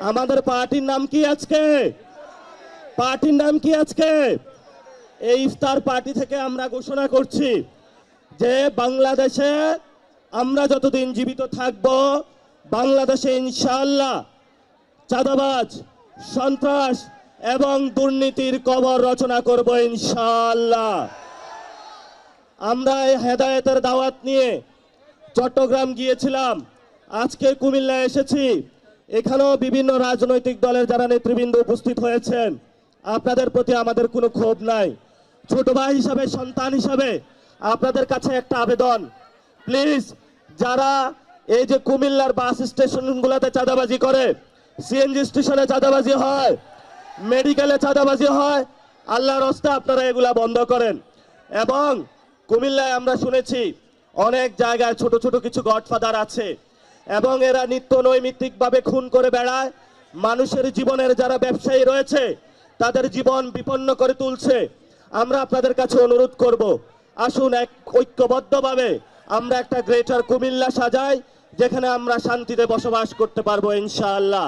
আমাদের পার্টির নাম কি আজকে? পার্টির নাম কি আজকে? এই ইফতার পার্টি থেকে আমরা ঘোষণা করছি যে বাংলাদেশে আমরা যতদিন জীবিত থাকব, বাংলাদেশে ইনশাআল্লাহ চাঁদাবাজ, সন্ত্রাস এবং দুর্নীতির কবর রচনা করব ইনশাআল্লাহ। আমরা এই হেদায়েতের দাওয়াত নিয়ে চট্টগ্রাম গিয়েছিলাম, আজকে কুমিল্লায় এসেছি। এখানেও বিভিন্ন রাজনৈতিক দলের যারা নেতৃবৃন্দ উপস্থিত হয়েছেন, আপনাদের প্রতি আমাদের কোনো ক্ষোভ নাই। ছোট ভাই হিসাবে, সন্তান হিসাবে আপনাদের কাছে একটা আবেদন, প্লিজ যারা এই যে কুমিল্লার বাস স্টেশনগুলোতে চাঁদাবাজি করে, সিএনজি স্টেশনে চাঁদাবাজি হয়, মেডিকেলে চাঁদাবাজি হয়, আল্লাহর রাস্তে আপনারা এগুলা বন্ধ করেন। এবং কুমিল্লায় আমরা শুনেছি অনেক জায়গায় ছোট ছোট কিছু গডফাদার আছে এবং এরা নিত্য নৈমিত্তিকভাবে খুন করে বেড়ায়, মানুষের জীবনের যারা ব্যবসায়ী রয়েছে তাদের জীবন বিপন্ন করে তুলছে। আমরা আপনাদের কাছে অনুরোধ করব, আসুন এক ঐক্যবদ্ধভাবে আমরা একটা গ্রেটার কুমিল্লা সাজাই, যেখানে আমরা শান্তিতে বসবাস করতে পারবো ইনশাআল্লাহ।